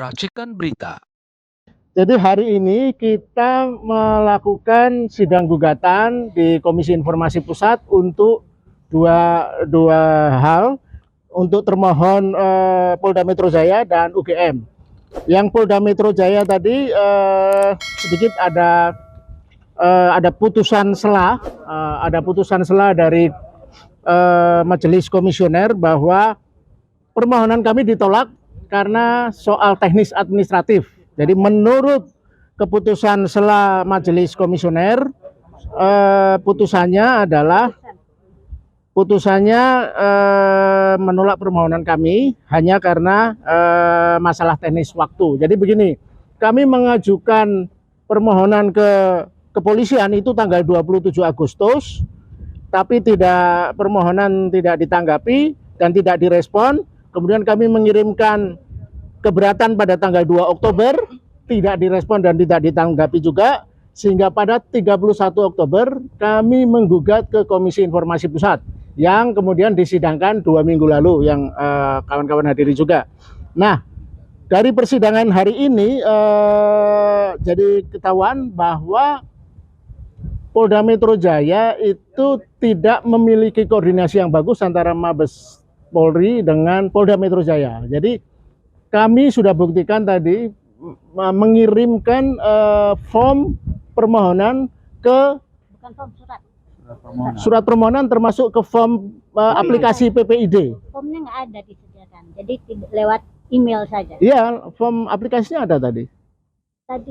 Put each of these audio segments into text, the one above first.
Racikan Berita. Jadi hari ini kita melakukan sidang gugatan di Komisi Informasi Pusat untuk dua hal, untuk termohon Polda Metro Jaya dan UGM. Yang Polda Metro Jaya tadi sedikit ada putusan sela, dari Majelis Komisioner bahwa permohonan kami ditolak karena soal teknis administratif. Jadi menurut keputusan sela Majelis Komisioner, putusannya menolak permohonan kami hanya karena masalah teknis waktu. Jadi begini, kami mengajukan permohonan ke kepolisian itu tanggal 27 Agustus, tapi permohonan tidak ditanggapi dan tidak direspon. Kemudian kami mengirimkan keberatan pada tanggal 2 Oktober, tidak direspon dan tidak ditanggapi juga, sehingga pada 31 Oktober kami menggugat ke Komisi Informasi Pusat, yang kemudian disidangkan 2 minggu lalu, yang kawan-kawan hadiri juga. Nah, dari persidangan hari ini jadi ketahuan bahwa Polda Metro Jaya itu tidak memiliki koordinasi yang bagus antara Mabes Polri dengan Polda Metro Jaya. Jadi kami sudah buktikan tadi mengirimkan form permohonan ke surat permohonan termasuk ke form aplikasi PPID. Formnya nggak ada disediakan, jadi lewat email saja. Iya, form aplikasinya ada tadi. Tadi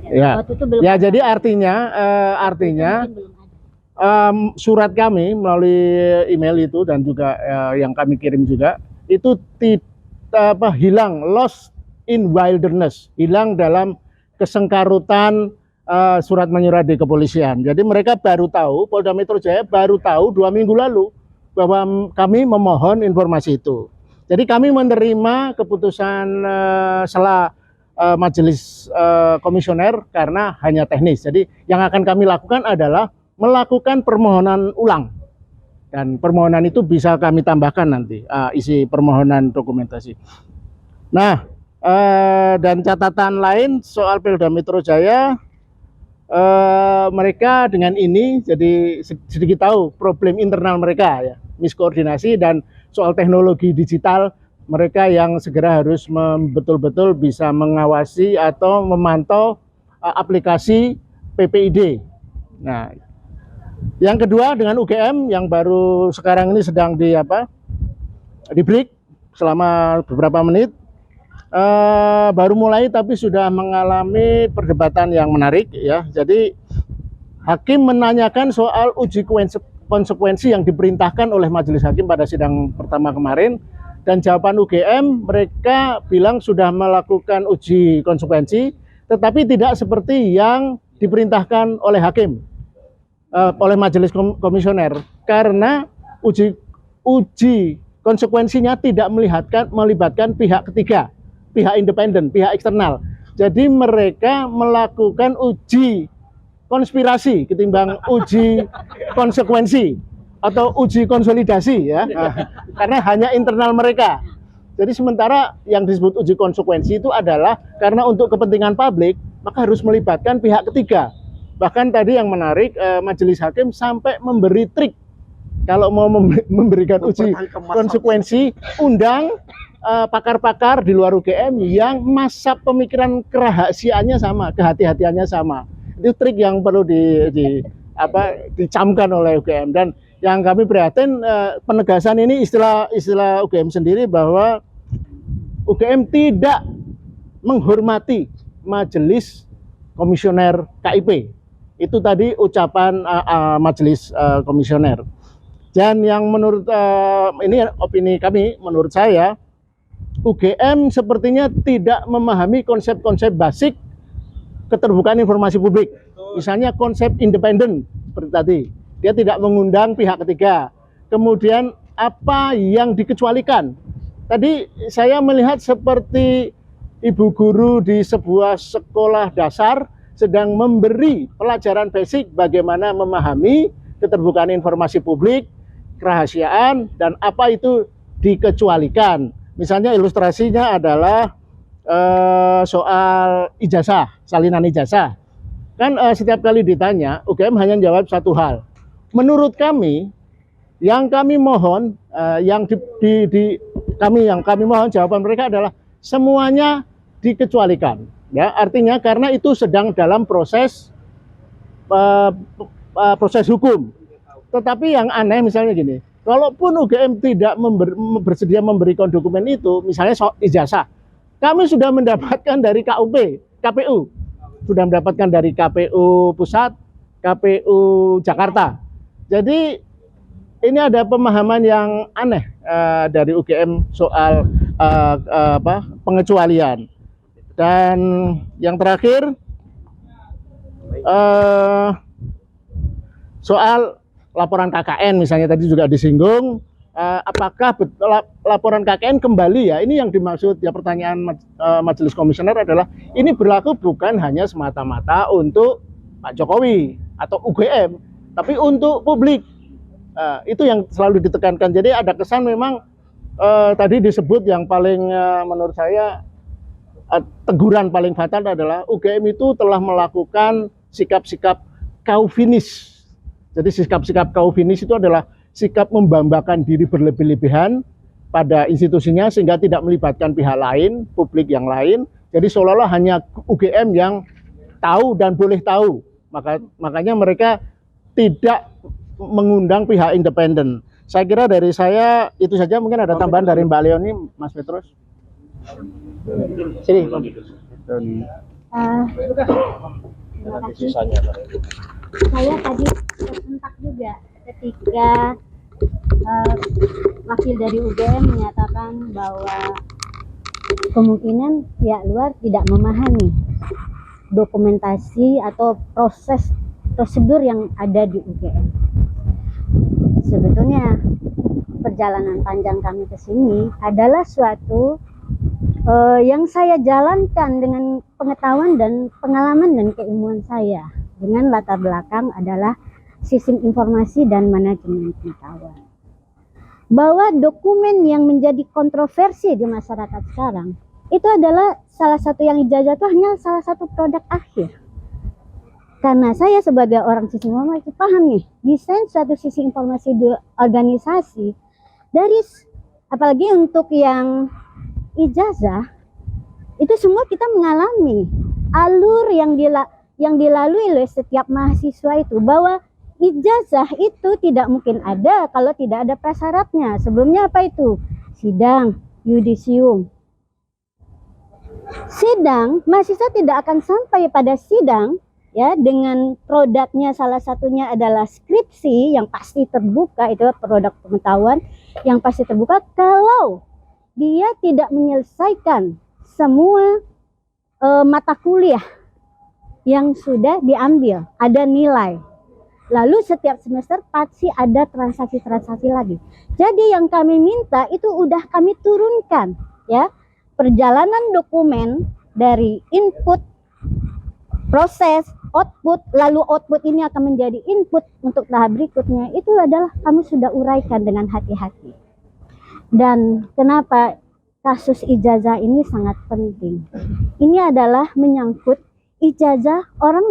ya. Waktu itu belum ya, ada. Jadi artinya surat kami melalui email itu dan juga yang kami kirim juga itu hilang, lost in wilderness, hilang dalam kesengkarutan surat menyurat di kepolisian. Jadi mereka baru tahu, Polda Metro Jaya baru tahu 2 minggu lalu bahwa kami memohon informasi itu. Jadi kami menerima keputusan sela Majelis Komisioner karena hanya teknis. Jadi yang akan kami lakukan adalah melakukan permohonan ulang, dan permohonan itu bisa kami tambahkan nanti isi permohonan dokumentasi. Nah, dan catatan lain soal Polda Metro Jaya, mereka dengan ini jadi sedikit tahu problem internal mereka, ya, miskoordinasi, dan soal teknologi digital mereka yang segera harus betul-betul bisa mengawasi atau memantau aplikasi PPID. Nah, yang kedua dengan UGM yang baru sekarang ini sedang di break selama beberapa menit, baru mulai tapi sudah mengalami perdebatan yang menarik, ya. Jadi hakim menanyakan soal uji konsekuensi yang diperintahkan oleh majelis hakim pada sidang pertama kemarin, dan jawaban UGM mereka bilang sudah melakukan uji konsekuensi tetapi tidak seperti yang diperintahkan oleh hakim, oleh majelis komisioner, karena uji konsekuensinya tidak melibatkan pihak ketiga, pihak independen, pihak eksternal. Jadi mereka melakukan uji konspirasi ketimbang uji konsekuensi atau uji konsolidasi, ya, karena hanya internal mereka. Jadi sementara yang disebut uji konsekuensi itu adalah karena untuk kepentingan publik maka harus melibatkan pihak ketiga. Bahkan tadi yang menarik, majelis hakim sampai memberi trik kalau mau memberikan uji konsekuensi, undang pakar-pakar di luar UGM yang masa pemikiran kerahasiaannya sama, kehati-hatiannya sama. Itu trik yang perlu dicamkan oleh UGM. Dan yang kami prihatin, penegasan ini istilah UGM sendiri bahwa UGM tidak menghormati Majelis Komisioner KIP. Itu tadi ucapan Majelis Komisioner. Dan yang menurut ini opini kami, menurut saya UGM sepertinya tidak memahami konsep-konsep basic keterbukaan informasi publik. Misalnya konsep independen seperti tadi, dia tidak mengundang pihak ketiga. Kemudian apa yang dikecualikan? Tadi saya melihat seperti ibu guru di sebuah sekolah dasar sedang memberi pelajaran basic bagaimana memahami keterbukaan informasi publik, kerahasiaan, dan apa itu dikecualikan. Misalnya ilustrasinya adalah soal ijazah, salinan ijazah. Kan setiap kali ditanya, UGM hanya jawab satu hal. Menurut kami, yang kami mohon, yang kami mohon jawaban mereka adalah semuanya dikecualikan. Ya, artinya karena itu sedang dalam proses hukum. Tetapi yang aneh misalnya gini, kalaupun UGM tidak bersedia memberikan dokumen itu, misalnya soal ijazah, kami sudah mendapatkan dari KPU, sudah mendapatkan dari KPU Pusat, KPU Jakarta. Jadi ini ada pemahaman yang aneh dari UGM soal pengecualian. Dan yang terakhir soal laporan KKN misalnya tadi juga disinggung, apakah laporan KKN kembali ya, ini yang dimaksud ya, pertanyaan Majelis Komisioner adalah ini berlaku bukan hanya semata-mata untuk Pak Jokowi atau UGM, tapi untuk publik. Itu yang selalu ditekankan. Jadi ada kesan memang tadi disebut yang paling menurut saya teguran paling fatal adalah UGM itu telah melakukan sikap-sikap kaufinis. Jadi sikap-sikap kaufinis itu adalah sikap membanggakan diri berlebih-lebihan pada institusinya sehingga tidak melibatkan pihak lain, publik yang lain. Jadi seolah-olah hanya UGM yang tahu dan boleh tahu. Makanya mereka tidak mengundang pihak independen. Saya kira dari saya itu saja, mungkin ada tambahan dari Mbak Leoni, Mas Petrus. Sini. Terima kasih. Saya tadi tersentak juga ketika wakil dari UGM menyatakan bahwa kemungkinan pihak luar tidak memahami dokumentasi atau prosedur yang ada di UGM. Sebetulnya perjalanan panjang kami ke sini adalah suatu yang saya jalankan dengan pengetahuan dan pengalaman dan keilmuan saya, dengan latar belakang adalah sistem informasi dan manajemen pengetahuan. Bahwa dokumen yang menjadi kontroversi di masyarakat sekarang itu adalah salah satu yang ijazah itu hanya salah satu produk akhir. Karena saya sebagai orang sistem informasi paham nih, desain suatu sisi informasi di organisasi dari, apalagi untuk yang ijazah, itu semua kita mengalami alur yang dilalui oleh setiap mahasiswa itu, bahwa ijazah itu tidak mungkin ada kalau tidak ada prasyaratnya. Sebelumnya apa itu? Sidang, yudisium. Sidang, mahasiswa tidak akan sampai pada sidang ya dengan produknya, salah satunya adalah skripsi yang pasti terbuka, itu produk pengetahuan yang pasti terbuka, kalau dia tidak menyelesaikan semua mata kuliah yang sudah diambil, ada nilai. Lalu setiap semester pasti ada transaksi-transaksi lagi. Jadi yang kami minta itu udah kami turunkan ya, perjalanan dokumen dari input, proses, output, lalu output ini akan menjadi input untuk tahap berikutnya, itu adalah kami sudah uraikan dengan hati-hati. Dan kenapa kasus ijazah ini sangat penting? Ini adalah menyangkut ijazah orang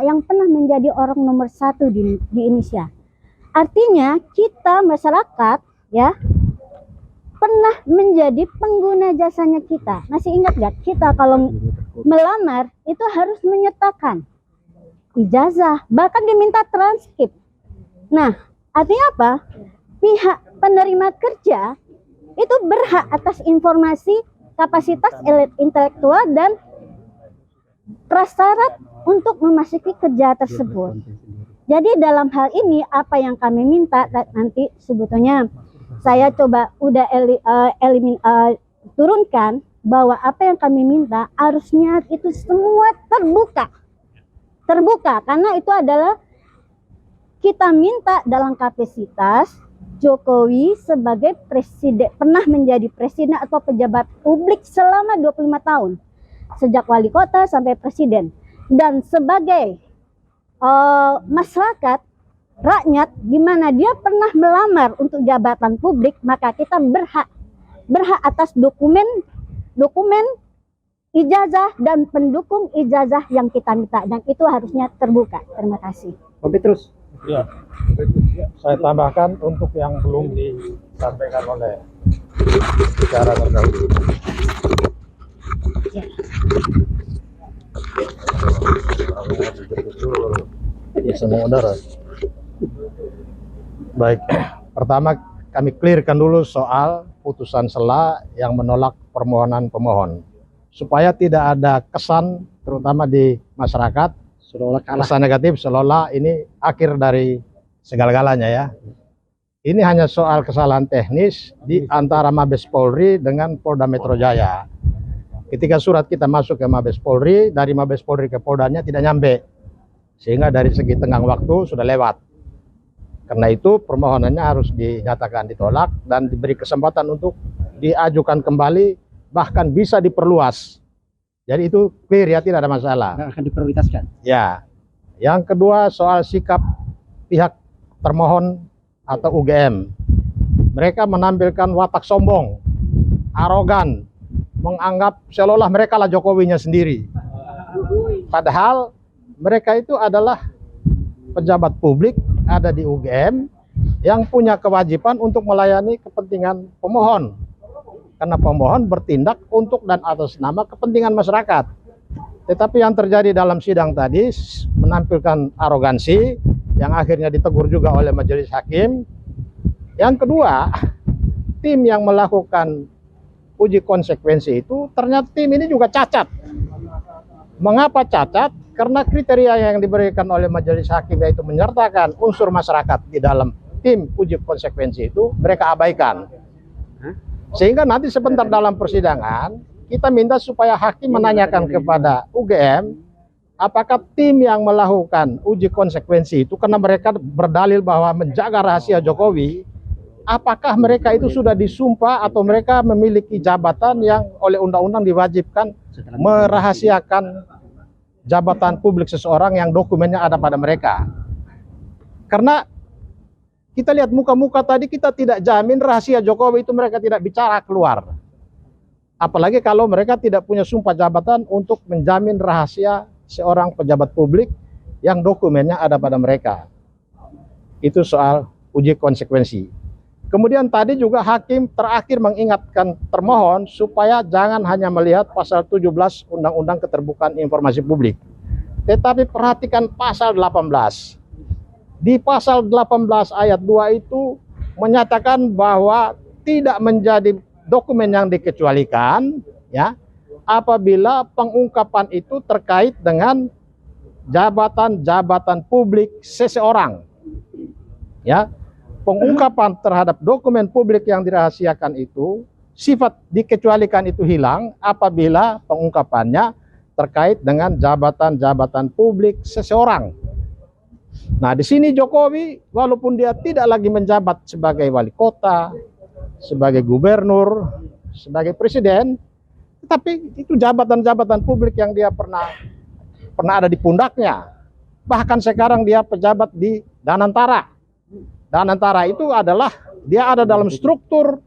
yang pernah menjadi orang nomor 1 di Indonesia. Artinya kita masyarakat ya pernah menjadi pengguna jasanya kita. Masih ingat gak kita kalau melamar itu harus menyertakan ijazah, bahkan diminta transkrip. Nah, artinya apa? Pihak penerima kerja itu berhak atas informasi, kapasitas intelektual dan prasyarat untuk memasuki kerja tersebut. Jadi dalam hal ini apa yang kami minta nanti sebetulnya saya coba turunkan, bahwa apa yang kami minta harusnya itu semua terbuka, karena itu adalah kita minta dalam kapasitas Jokowi sebagai presiden, pernah menjadi presiden atau pejabat publik selama 25 tahun sejak wali kota sampai presiden, dan sebagai masyarakat rakyat di mana dia pernah melamar untuk jabatan publik, maka kita berhak atas dokumen ijazah dan pendukung ijazah yang kita minta, dan itu harusnya terbuka. Terima kasih. Pak Petrus. Ya, saya tambahkan untuk yang belum disampaikan oleh bicara terdahulu. Ya, semua udara. Baik, pertama kami clearkan dulu soal putusan sela yang menolak permohonan pemohon, supaya tidak ada kesan terutama di masyarakat Seolah kalah. kesan negatif seolah ini akhir dari segala-galanya ya. Ini hanya soal kesalahan teknis di antara Mabes Polri dengan Polda Metro Jaya. Ketika surat kita masuk ke Mabes Polri, dari Mabes Polri ke Poldanya tidak nyampe, sehingga dari segi tenggang waktu sudah lewat. Karena itu permohonannya harus dinyatakan ditolak dan diberi kesempatan untuk diajukan kembali, bahkan bisa diperluas. Jadi itu clear ya, tidak ada masalah. Nggak akan diprioritaskan. Ya, yang kedua soal sikap pihak termohon atau UGM. Mereka menampilkan watak sombong, arogan, menganggap seolah mereka lah Jokowinya sendiri. Padahal mereka itu adalah pejabat publik, ada di UGM, yang punya kewajiban untuk melayani kepentingan pemohon. Karena pemohon bertindak untuk dan atas nama kepentingan masyarakat. Tetapi yang terjadi dalam sidang tadi menampilkan arogansi yang akhirnya ditegur juga oleh majelis hakim. Yang kedua, tim yang melakukan uji konsekuensi itu ternyata tim ini juga cacat. Mengapa cacat? Karena kriteria yang diberikan oleh majelis hakim, yaitu menyertakan unsur masyarakat di dalam tim uji konsekuensi itu, mereka abaikan. Sehingga nanti sebentar dalam persidangan kita minta supaya hakim menanyakan kepada UGM apakah tim yang melakukan uji konsekuensi itu, karena mereka berdalil bahwa menjaga rahasia Jokowi, apakah mereka itu sudah disumpah atau mereka memiliki jabatan yang oleh undang-undang diwajibkan merahasiakan jabatan publik seseorang yang dokumennya ada pada mereka. Karena kita lihat muka-muka tadi, kita tidak jamin rahasia Jokowi itu mereka tidak bicara keluar. Apalagi kalau mereka tidak punya sumpah jabatan untuk menjamin rahasia seorang pejabat publik yang dokumennya ada pada mereka. Itu soal uji konsekuensi. Kemudian tadi juga hakim terakhir mengingatkan termohon supaya jangan hanya melihat pasal 17 Undang-Undang Keterbukaan Informasi Publik, tetapi perhatikan pasal 18. Di pasal 18 ayat 2 itu menyatakan bahwa tidak menjadi dokumen yang dikecualikan ya apabila pengungkapan itu terkait dengan jabatan-jabatan publik seseorang. Ya. Pengungkapan terhadap dokumen publik yang dirahasiakan itu, sifat dikecualikan itu hilang apabila pengungkapannya terkait dengan jabatan-jabatan publik seseorang. Nah, di sini Jokowi walaupun dia tidak lagi menjabat sebagai wali kota, sebagai gubernur, sebagai presiden, tetapi itu jabatan-jabatan publik yang dia pernah ada di pundaknya. Bahkan sekarang dia pejabat di Danantara. Danantara itu adalah dia ada dalam struktur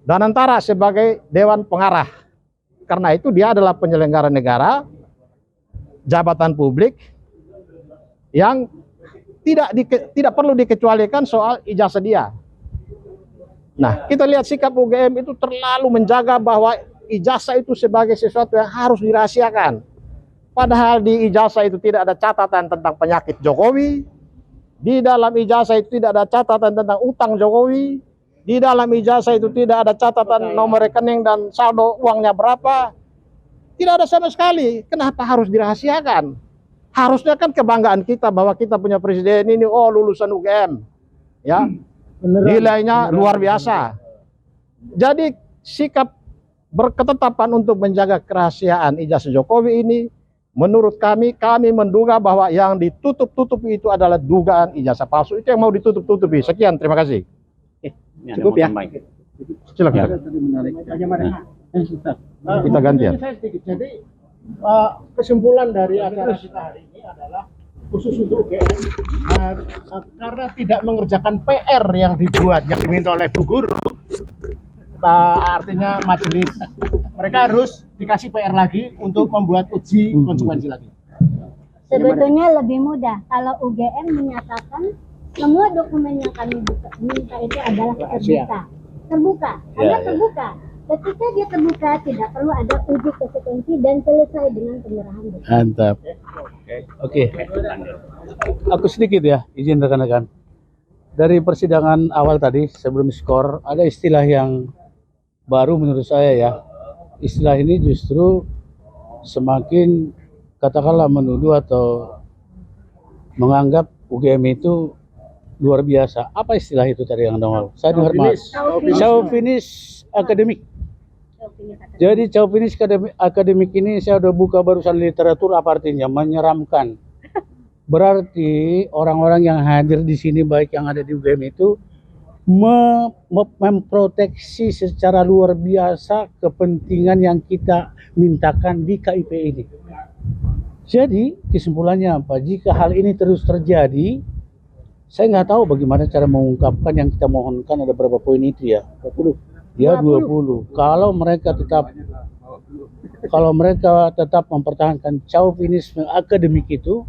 Danantara sebagai dewan pengarah. Karena itu dia adalah penyelenggara negara, jabatan publik yang tidak perlu dikecualikan soal ijazah dia. Nah, kita lihat sikap UGM itu terlalu menjaga bahwa ijazah itu sebagai sesuatu yang harus dirahasiakan. Padahal di ijazah itu tidak ada catatan tentang penyakit Jokowi. Di dalam ijazah itu tidak ada catatan tentang utang Jokowi. Di dalam ijazah itu tidak ada catatan nomor rekening dan saldo uangnya berapa. Tidak ada sama sekali. Kenapa harus dirahasiakan? Harusnya kan kebanggaan kita bahwa kita punya presiden ini, oh lulusan UGM. Ya. Nilainya luar biasa. Jadi sikap berketetapan untuk menjaga kerahasiaan ijazah Jokowi ini, menurut kami menduga bahwa yang ditutup-tutupi itu adalah dugaan ijazah palsu. Itu yang mau ditutup-tutupi. Sekian, terima kasih. Cukup ya. Silakan. Kita gantian. Jadi kesimpulan dari acara kita hari ini adalah khusus untuk UGM, karena tidak mengerjakan PR yang dibuat, yang diminta oleh Bu Guru, artinya majelis. Mereka harus dikasih PR lagi untuk membuat uji konsekuensi lagi. Sebetulnya lebih mudah kalau UGM menyatakan semua dokumen yang kami minta itu adalah terbuka, karena terbuka. Ketika dia terbuka, tidak perlu ada uji konsekuensi dan selesai dengan penyerahan dokumen. Mantap. Oke. Aku sedikit ya, izin rekan-rekan. Dari persidangan awal tadi sebelum skor ada istilah yang baru menurut saya ya. Istilah ini justru semakin katakanlah menuduh atau menganggap UGM itu luar biasa. Apa istilah itu tadi yang nongol? Saya dengar Mas. Chauvinis akademik. Jadi chauvinis akademik ini saya udah buka barusan literatur, apa artinya? Menyeramkan. Berarti orang-orang yang hadir di sini baik yang ada di UGM itu memproteksi secara luar biasa kepentingan yang kita mintakan di KIP ini. Jadi kesimpulannya apa? Jika hal ini terus terjadi, saya nggak tahu bagaimana cara mengungkapkan yang kita mohonkan. Ada berapa poin itu ya? 20. Ya 20. Kalau mereka tetap mempertahankan chauvinisme akademik itu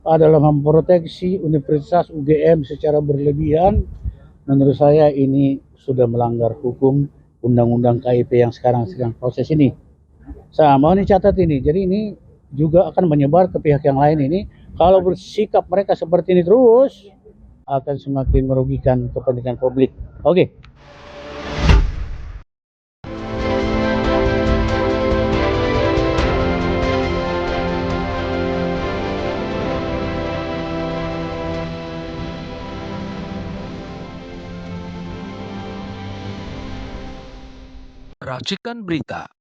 adalah memproteksi Universitas UGM secara berlebihan, menurut saya ini sudah melanggar hukum Undang-Undang KIP yang sekarang sedang proses ini. Saya mau catat ini. Jadi ini juga akan menyebar ke pihak yang lain ini. Kalau bersikap mereka seperti ini terus, akan semakin merugikan kepentingan publik. Oke. Racikan Berita